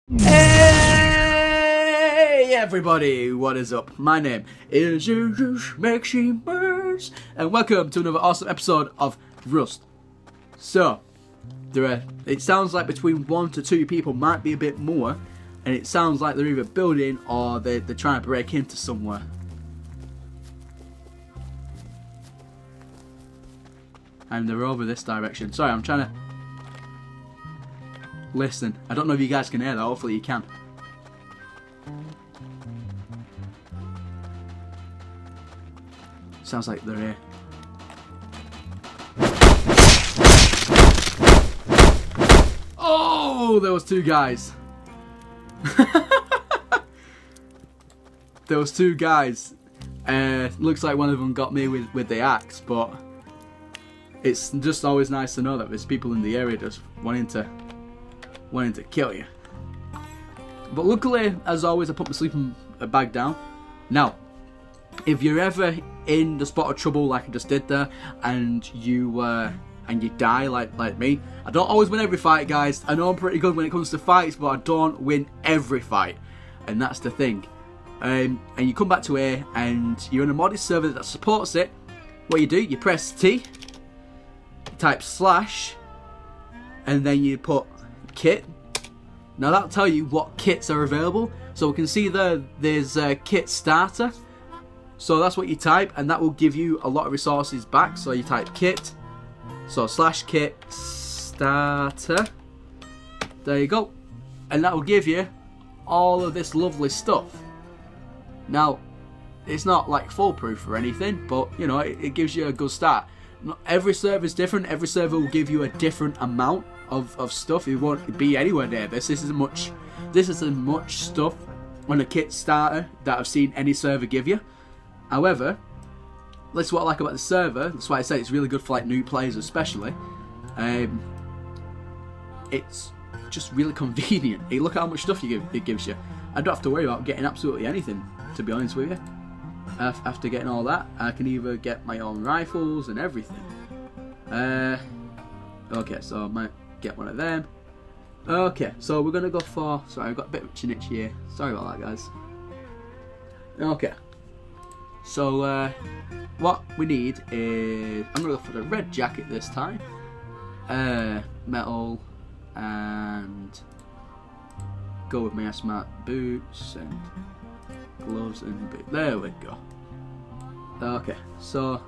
Hey everybody, what is up? My name is Maximers, and welcome to another awesome episode of Rust. So, it sounds like between 1 to 2 people, might be a bit more, and it sounds like they're either building or they're trying to break into somewhere. And they're over this direction. Sorry, I'm trying to listen. I don't know if you guys can hear that, hopefully you can. Sounds like they're here. Oh, there was 2 guys. There was 2 guys. Looks like one of them got me with the axe, but it's just always nice to know that there's people in the area just wanting to kill you. But luckily, as always, I put my sleeping bag down. Now, if you're ever in the spot of trouble like I just did there, and you die like me, I don't always win every fight, guys. I know I'm pretty good when it comes to fights, but I don't win every fight, and that's the thing. And you come back to here, and you're in a modded server that supports it. What you do, you press T, you type /, and then you put kit. Now that'll tell you what kits are available. So we can see there's a kit starter. So that's what you type, and that will give you a lot of resources back. So you type kit, so /kit starter. There you go, and that will give you all of this lovely stuff. Now, it's not like foolproof or anything, but you know, it gives you a good start. Every server is different. Every server will give you a different amount of stuff. It won't be anywhere near this. This is as much stuff on a kit starter that I've seen any server give you. However, that's what I like about the server. That's why I say it's really good for like new players especially. It's just really convenient. Hey, look at how much stuff it gives you. I don't have to worry about getting absolutely anything, to be honest with you. After getting all that, I can either get my own rifles and everything. Okay, so I might get one of them. Okay, so we're gonna go for. Sorry, I've got a bit of itch here. Sorry about that, guys. Okay, so what we need is, I'm gonna go for the red jacket this time. Metal, and go with my smart boots and gloves and boots. There we go. Okay, so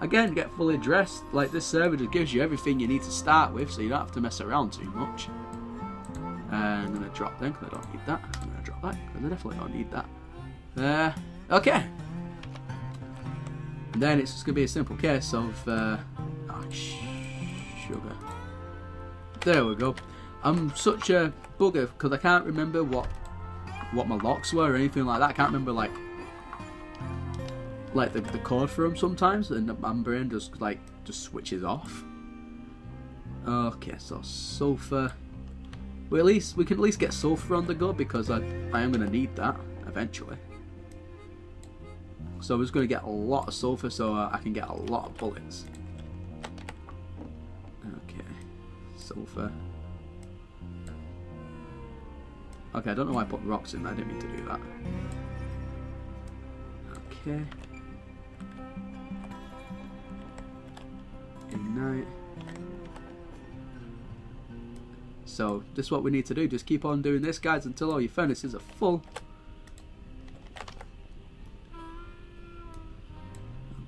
again, get fully dressed. Like, this server just gives you everything you need to start with, so you don't have to mess around too much. I'm gonna drop them because I don't need that. I'm gonna drop that because I definitely don't need that. Okay. And then it's just gonna be a simple case of sugar. There we go. I'm such a bugger because I can't remember what my locks were or anything like that. I can't remember like the code for them sometimes, and my brain just switches off. Okay, so sulfur. Well, we can at least get sulfur on the go because I am going to need that eventually. So I'm just going to get a lot of sulfur so I can get a lot of bullets. Okay, sulfur. Okay, I don't know why I put rocks in there. I didn't mean to do that. Okay. Ignite. So this is what we need to do. Just keep on doing this, guys, until all your furnaces are full.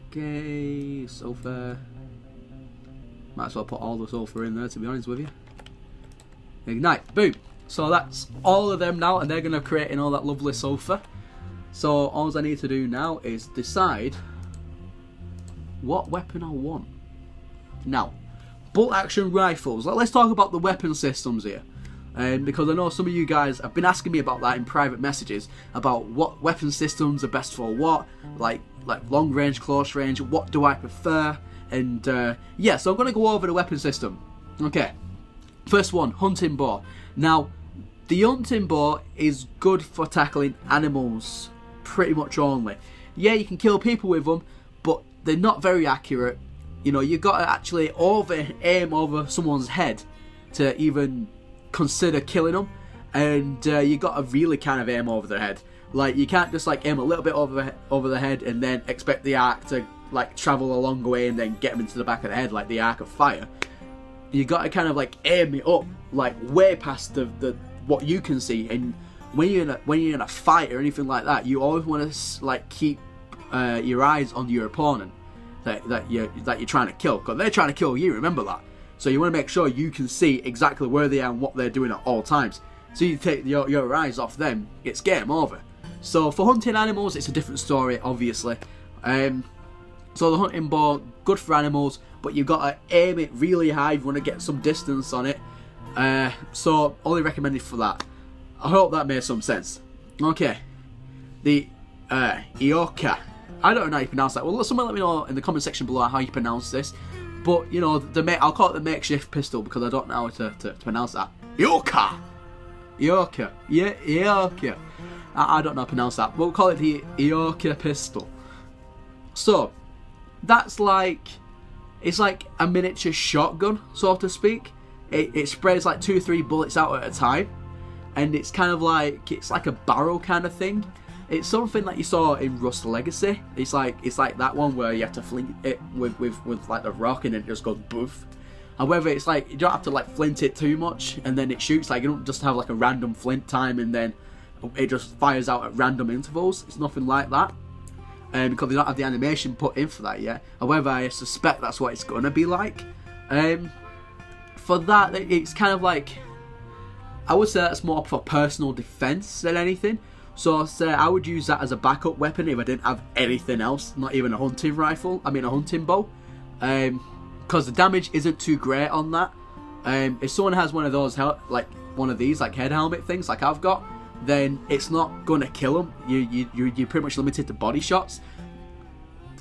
Okay, sulfur. Might as well put all the sulfur in there, to be honest with you. Ignite. Boom. So that's all of them now, and they're going to create in all that lovely sulfur. So all I need to do now is decide what weapon I want. Now, bolt action rifles. Let's talk about the weapon systems here. Because I know some of you guys have been asking me about that in private messages, about what weapon systems are best for what, like long range, close range, what do I prefer, and yeah, so I'm going to go over the weapon system. Okay, first one, hunting bow. Now, the hunting bow is good for tackling animals, pretty much only. Yeah, you can kill people with them, but they're not very accurate. You know, you've got to actually aim over someone's head to even consider killing them. and you got to really kind of aim over their head. Like, you can't just like aim a little bit over the head and then expect the arc to like travel a long way and then get them into the back of the head like the arc of fire. You got to kind of like aim it up like way past the what you can see. And when you're in a fight or anything like that, you always want to like keep your eyes on your opponent that you're trying to kill, because they're trying to kill you. Remember that. So you want to make sure you can see exactly where they are and what they're doing at all times. So you take your eyes off them, it's game over. So for hunting animals, it's a different story, obviously. So the hunting bow, good for animals, but you've got to aim it really high if you want to get some distance on it. So only recommended for that. I hope that made some sense. Okay, the Ioka. I don't know how you pronounce that. Well, someone let me know in the comment section below how you pronounce this. But you know, I'll call it the makeshift pistol because I don't know how to pronounce that. Ioka. Ioka. Yeah, Ioka. I don't know how to pronounce that. We'll call it the Ioka pistol. So that's like, it's like a miniature shotgun, so to speak. It sprays like 2 or 3 bullets out at a time, and it's kind of like, it's like a barrel kind of thing. It's something that you saw in Rust Legacy. It's like that one where you have to flint it with like the rock and it just goes boof. However, it's like you don't have to like flint it too much and then it shoots. Like, you don't just have like a random flint time and then it just fires out at random intervals. It's nothing like that. Because they don't have the animation put in for that yet. However, I suspect that's what it's going to be like. For that, it's kind of like, I would say that's more for personal defense than anything. So I would use that as a backup weapon if I didn't have anything else, not even a hunting rifle, I mean a hunting bow. Because the damage isn't too great on that. If someone has one of those, like one of these like head helmet things like I've got, then it's not going to kill them. You're pretty much limited to body shots.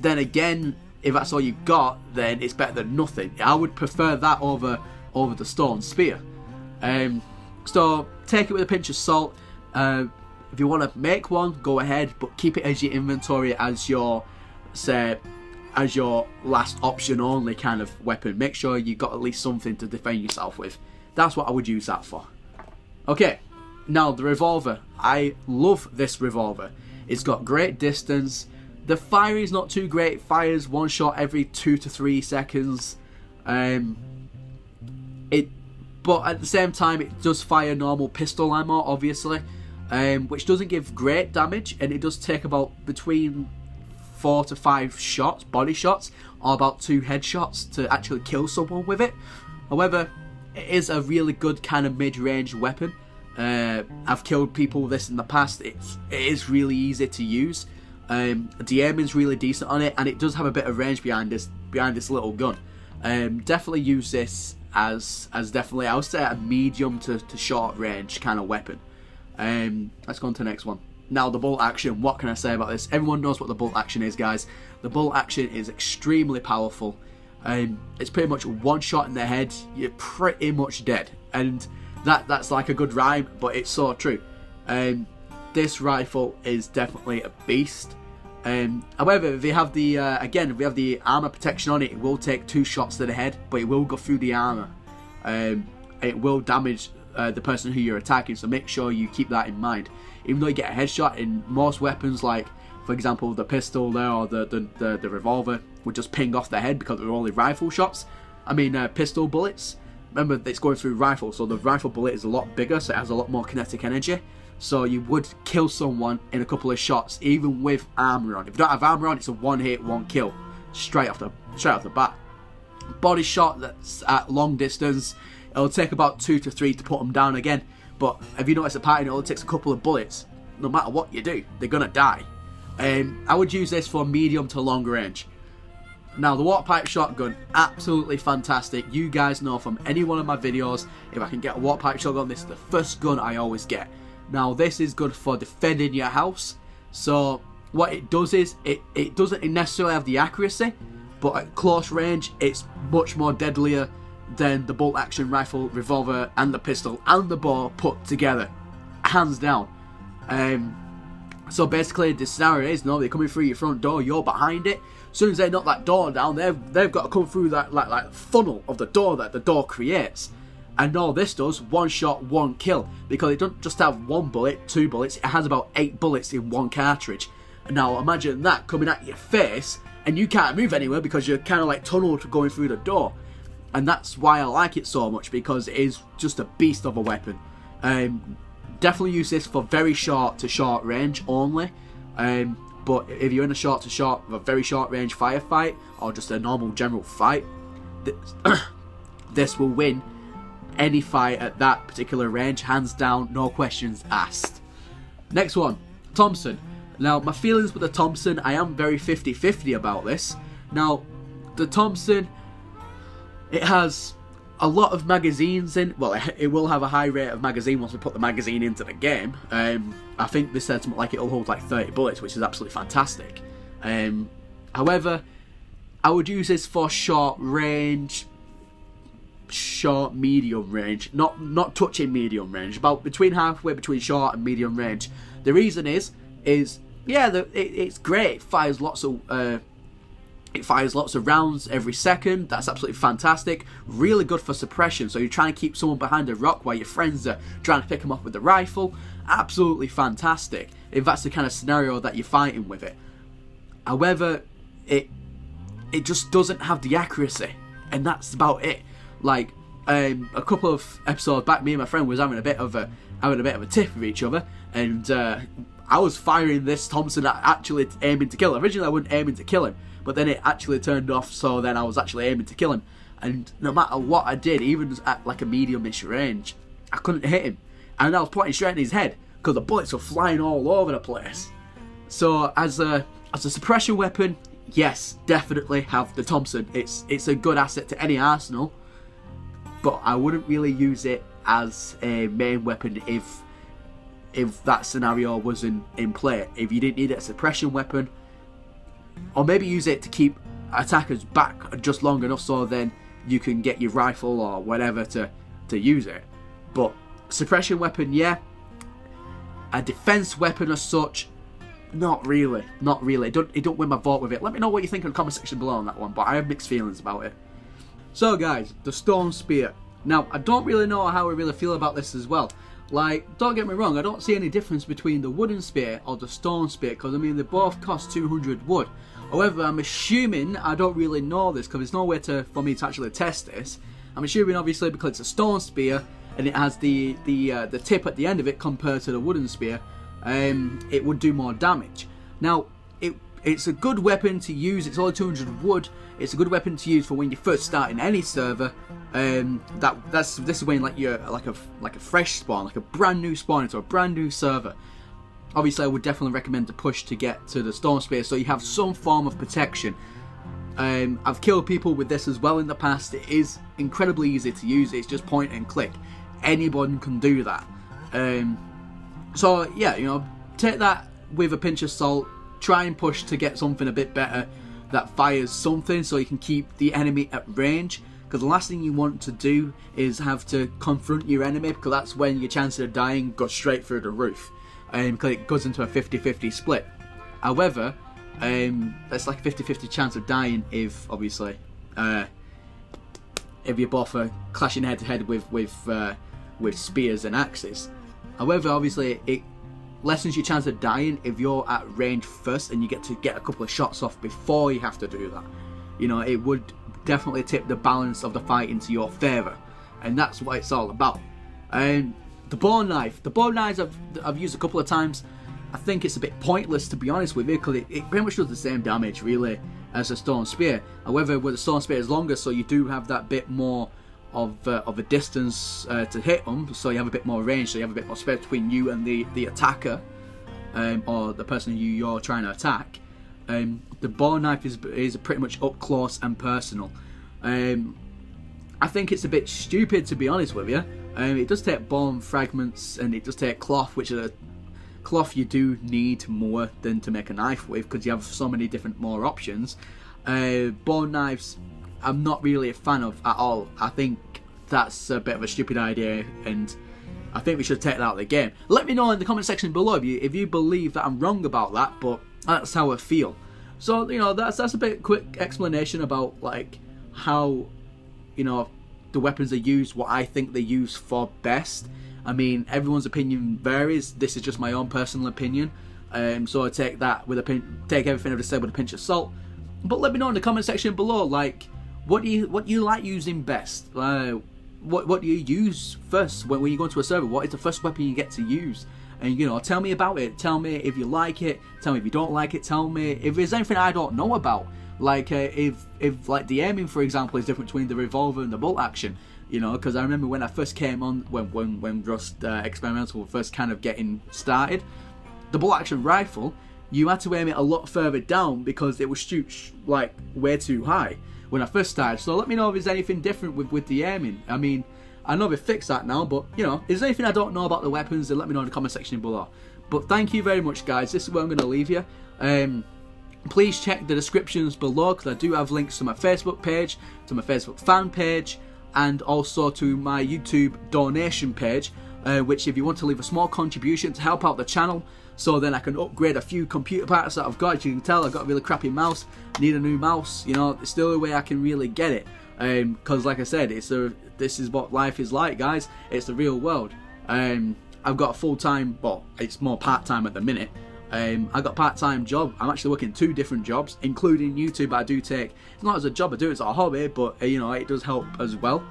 Then again, if that's all you got, then it's better than nothing. I would prefer that over the stone spear. So take it with a pinch of salt. If you want to make one, go ahead, but keep it as your inventory, as your last option only kind of weapon. Make sure you got at least something to defend yourself with. That's what I would use that for. Okay, now the revolver. I love this revolver. It's got great distance. The fire is not too great. It fires one shot every 2 to 3 seconds. But at the same time, it does fire normal pistol ammo, obviously. Which doesn't give great damage, and it does take about between 4 to 5 shots, body shots, or about 2 headshots to actually kill someone with it. However, it is a really good kind of mid-range weapon. I've killed people with this in the past. It is really easy to use. The aim is really decent on it, and it does have a bit of range behind this little gun. Definitely use this as definitely, I would say, a medium to short range kind of weapon. Let's go on to the next one. Now, the bolt action. What can I say about this? Everyone knows what the bolt action is, guys. The bolt action is extremely powerful. It's pretty much one shot in the head, you're pretty much dead. And that's like a good rhyme, but it's so true. This rifle is definitely a beast. However, if you have the again, if we have the armor protection on it, it will take 2 shots to the head, but it will go through the armor. It will damage the person who you're attacking, so make sure you keep that in mind. Even though you get a headshot in most weapons, like for example the pistol there or the revolver, would just ping off the head because they're only rifle shots. I mean pistol bullets. Remember, it's going through rifle, so the rifle bullet is a lot bigger, so it has a lot more kinetic energy. So you would kill someone in a couple of shots, even with armor on. If you don't have armor on, it's a 1-hit, 1 kill, straight off the bat. Body shot that's at long distance, it'll take about 2 to 3 to put them down again. But if you notice a pattern, it only takes a couple of bullets. No matter what you do, they're gonna die. I would use this for medium to long range. Now, the water pipe shotgun, absolutely fantastic. You guys know from any one of my videos, if I can get a water pipe shotgun, this is the first gun I always get. Now, this is good for defending your house. So what it does is, it doesn't necessarily have the accuracy, but at close range, it's much more deadlier than the bolt action rifle, revolver, and the pistol, and the bow put together. Hands down. So basically, the scenario is, they're coming through your front door, you're behind it. As soon as they knock that door down, they've got to come through that like funnel of the door that the door creates. And all this does, one shot, one kill, because it doesn't just have one bullet, two bullets, it has about 8 bullets in one cartridge. And now imagine that coming at your face, and you can't move anywhere because you're kind of like tunneled going through the door. And that's why I like it so much, because it is just a beast of a weapon. Definitely use this for very short to short range only. But if you're in a short to short, a very short range firefight, or just a normal general fight, this will win any fight at that particular range, hands down, no questions asked. Next one, Thompson. Now, my feelings with the Thompson, I am very 50-50 about this. Now, the Thompson, it has a lot of magazines in. Well, it will have a high rate of magazine once we put the magazine into the game. I think this said something like it'll hold like 30 bullets, which is absolutely fantastic. However, I would use this for short range, short medium range, not touching medium range, about between halfway between short and medium range. The reason is yeah, it's great. It fires lots of rounds every second. That's absolutely fantastic. Really good for suppression. So you're trying to keep someone behind a rock while your friends are trying to pick them off with the rifle. Absolutely fantastic, if that's the kind of scenario that you're fighting with it. However, it just doesn't have the accuracy, and that's about it. Like a couple of episodes back, me and my friend was having a bit of a tiff with each other, and I was firing this Thompson actually aiming to kill him. Originally I wasn't aiming to kill him, but then it actually turned off, so then I was actually aiming to kill him. And no matter what I did, even at like a medium-ish range, I couldn't hit him. And I was pointing straight in his head, because the bullets were flying all over the place. So as a suppression weapon, yes, definitely have the Thompson. It's a good asset to any arsenal, but I wouldn't really use it as a main weapon if that scenario was in play. If you didn't need it as a suppression weapon, or maybe use it to keep attackers back just long enough so then you can get your rifle or whatever to use it. But suppression weapon, yeah. A defense weapon as such, not really. It don't win my vote with it. Let me know what you think in the comment section below on that one, but I have mixed feelings about it. So guys, the stone spear. Now, I don't really know how I really feel about this as well. Like, don't get me wrong, I don't see any difference between the wooden spear or the stone spear, because I mean they both cost 200 wood. However, I'm assuming, I don't really know this because there's no way for me to actually test this. I'm assuming obviously because it's a stone spear and it has the tip at the end of it compared to the wooden spear, it would do more damage. Now, it's a good weapon to use. It's only 200 wood. It's a good weapon to use for when you first start in any server. This is when like you're like a fresh spawn, like a brand new spawn into a brand new server. Obviously, I would definitely recommend to push to get to the stone spear so you have some form of protection. I've killed people with this as well in the past. It is incredibly easy to use. It's just point and click. Anyone can do that. So yeah, you know, take that with a pinch of salt. Try and push to get something a bit better that fires something so you can keep the enemy at range. Because the last thing you want to do is have to confront your enemy, because that's when your chances of dying go straight through the roof. Because it goes into a 50-50 split. However, it's like a 50-50 chance of dying if, obviously, if you're both clashing head to head with spears and axes. However, obviously, it lessens your chance of dying if you're at range first and you get to get a couple of shots off before you have to do that. You know, it would definitely tip the balance of the fight into your favour, and that's what it's all about. The bow knife. The bow knives I've used a couple of times. I think it's a bit pointless, to be honest with you, because it pretty much does the same damage really as a stone spear. However, with the stone spear is longer, so you do have that bit more of a distance to hit them, so you have a bit more range, so you have a bit more space between you and the attacker, or the person who you're trying to attack. The bow knife is pretty much up close and personal. I think it's a bit stupid, to be honest with you. It does take bone fragments and it does take cloth, which are cloth you do need more than to make a knife with, because you have so many different more options. Bone knives I'm not really a fan of at all. I think that's a bit of a stupid idea, and I think we should take that out of the game. Let me know in the comment section below if you believe that I'm wrong about that, but that's how I feel. So, you know, that's a bit quick explanation about like how, you know, the weapons are used, what I think they're used for best. I mean, everyone's opinion varies. This is just my own personal opinion. So I take that with take everything I've just said with a pinch of salt. But let me know in the comment section below, like, what do you like using best? What do you use first when you go into a server? What is the first weapon you get to use? And, you know, tell me about it. Tell me if you like it. Tell me if you don't like it. Tell me if there's anything I don't know about. Like, if like the aiming, for example, is different between the revolver and the bolt action. You know, because I remember when I first came on, when Rust Experimental was first kind of getting started, the bolt action rifle, you had to aim it a lot further down because it would shoot like way too high when I first started. So let me know if there's anything different with the aiming. I mean, I know they fixed that now, but, you know, is there anything I don't know about the weapons, then let me know in the comment section below. But thank you very much, guys. This is where I'm going to leave you. Please check the descriptions below, because I do have links to my Facebook page, to my Facebook fan page, and also to my YouTube donation page, which if you want to leave a small contribution to help out the channel, so then I can upgrade a few computer parts that I've got. As you can tell, I've got a really crappy mouse, need a new mouse, you know, it's the only way I can really get it. Because like I said, this is what life is like, guys. It's the real world. I've got a full-time, well, it's more part-time at the minute. I've got a part-time job. I'm actually working 2 different jobs, including YouTube. I do take, it's not as a job, I do it as a hobby, but you know, it does help as well.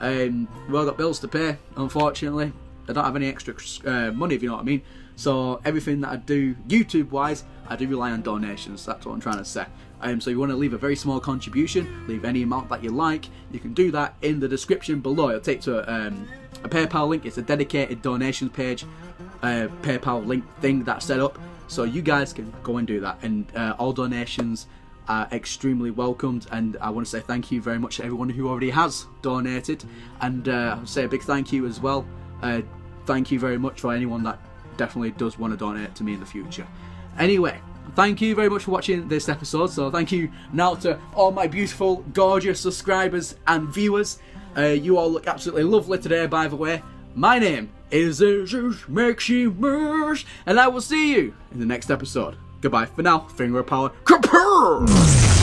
Well, I've got bills to pay, unfortunately. I don't have any extra money, if you know what I mean. So everything that I do YouTube wise, I do rely on donations. That's what I'm trying to say. So you want to leave a very small contribution, leave any amount that you like, you can do that in the description below. It'll take to a PayPal link. It's a dedicated donations page, PayPal link thing that's set up, so you guys can go and do that. And all donations are extremely welcomed, and I want to say thank you very much to everyone who already has donated, and I'll say a big thank you as well. Thank you very much for anyone that definitely does want to donate to me in the future. Anyway, thank you very much for watching this episode. So thank you now to all my beautiful, gorgeous subscribers and viewers. You all look absolutely lovely today, by the way. My name is Maximus, and I will see you in the next episode. Goodbye for now. Finger of power. Kapur!